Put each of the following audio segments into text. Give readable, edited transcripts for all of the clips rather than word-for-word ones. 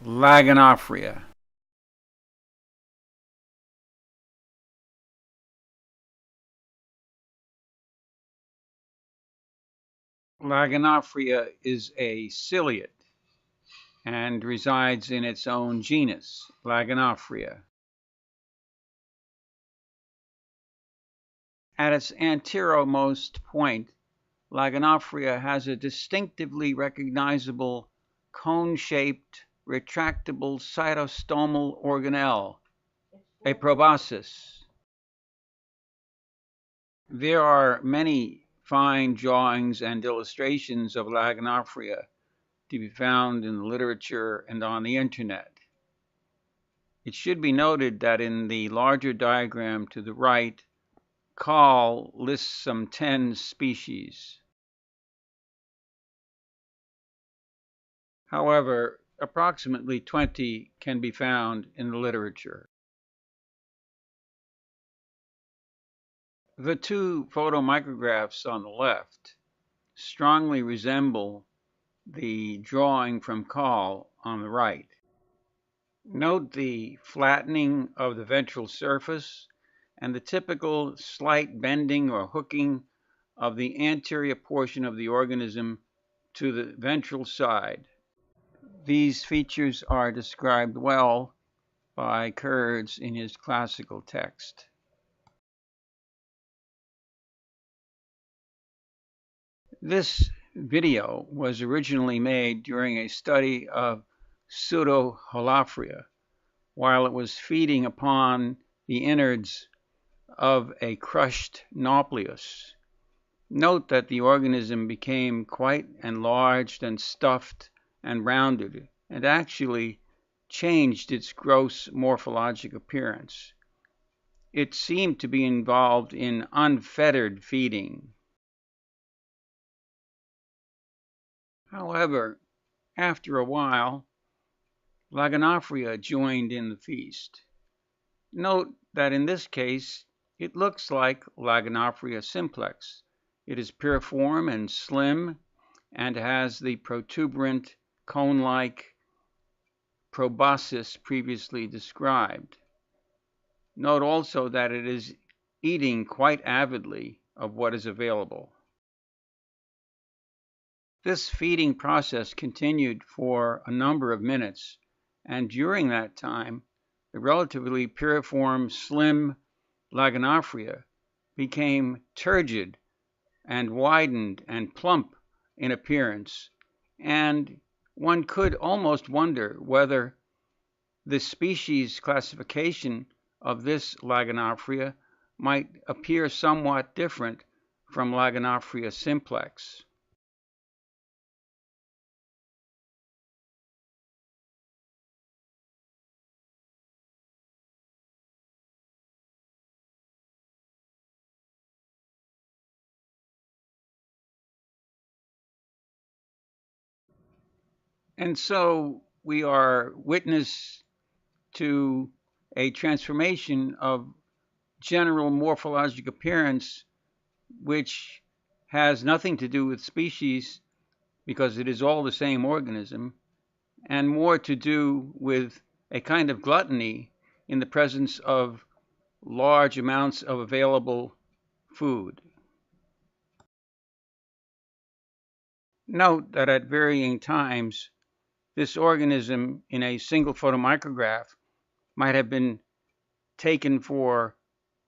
Lagynophrya. Lagynophrya is a ciliate and resides in its own genus, Lagynophrya. At its anteromost point, Lagynophrya has a distinctively recognizable cone-shaped, retractable cytostomal organelle, a proboscis. There are many fine drawings and illustrations of Lagynophrya to be found in the literature and on the internet. It should be noted that in the larger diagram to the right, Call lists some 10 species. However, approximately 20 can be found in the literature. The two photomicrographs on the left strongly resemble the drawing from Call on the right. Note the flattening of the ventral surface and the typical slight bending or hooking of the anterior portion of the organism to the ventral side. These features are described well by Kurtz in his classical text. This video was originally made during a study of pseudoholophrya while it was feeding upon the innards of a crushed nauplius. Note that the organism became quite enlarged and stuffed and rounded, and actually changed its gross morphologic appearance. It seemed to be involved in unfettered feeding. However, after a while, Lagynophrya joined in the feast. Note that in this case, it looks like Lagynophrya simplex. It is piriform and slim and has the protuberant cone-like proboscis previously described. Note also that it is eating quite avidly of what is available. This feeding process continued for a number of minutes, and during that time, the relatively piriform, slim Lagynophrya became turgid and widened and plump in appearance, and one could almost wonder whether the species classification of this Lagynophrya might appear somewhat different from Lagynophrya simplex. And so we are witness to a transformation of general morphologic appearance, which has nothing to do with species because it is all the same organism, and more to do with a kind of gluttony in the presence of large amounts of available food. Note that at varying times, this organism in a single photomicrograph might have been taken for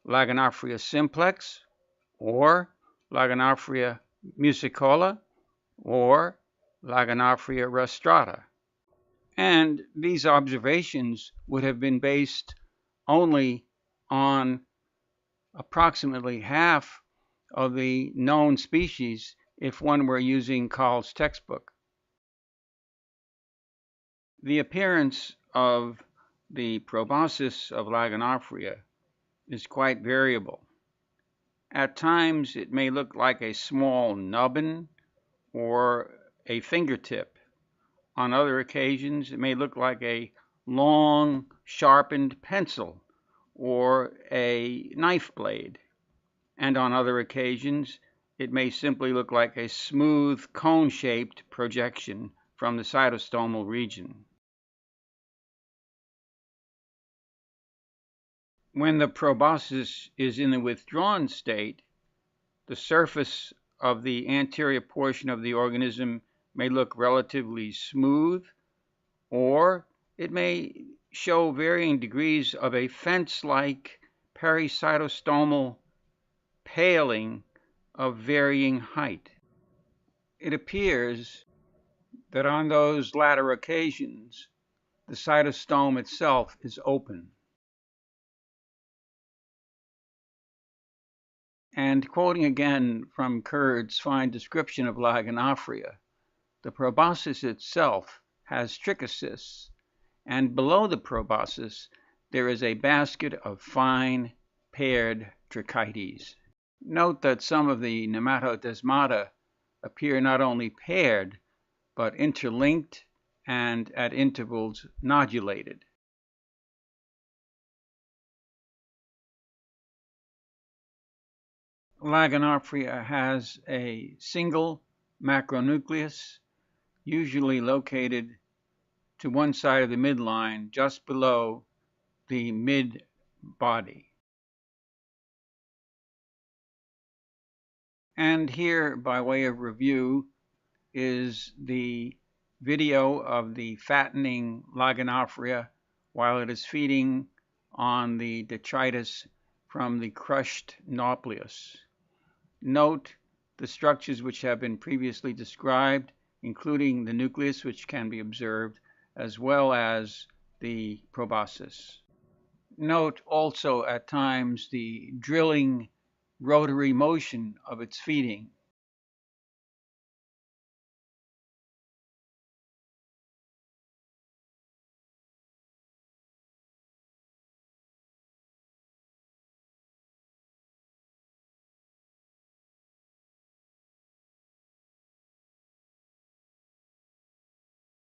Lagynophrya simplex, or Lagynophrya musicola, or Lagynophrya rostrata. And these observations would have been based only on approximately half of the known species if one were using Call's textbook. The appearance of the proboscis of Lagynophrya is quite variable. At times it may look like a small nubbin or a fingertip. On other occasions it may look like a long sharpened pencil or a knife blade. And on other occasions it may simply look like a smooth cone-shaped projection from the cytostomal region. When the proboscis is in the withdrawn state, the surface of the anterior portion of the organism may look relatively smooth, or it may show varying degrees of a fence-like pericytostomal paling of varying height. It appears that on those latter occasions, the cytostome itself is open. And quoting again from Kurd's fine description of lagynophrya, the proboscis itself has trichocysts, and below the proboscis there is a basket of fine paired tracheides. Note that some of the nematodesmata appear not only paired, but interlinked and at intervals nodulated. Lagynophrya has a single macronucleus, usually located to one side of the midline, just below the mid-body. And here, by way of review, is the video of the fattening lagynophrya while it is feeding on the detritus from the crushed nauplius. Note the structures which have been previously described, including the nucleus, which can be observed, as well as the proboscis. Note also at times the drilling rotary motion of its feeding.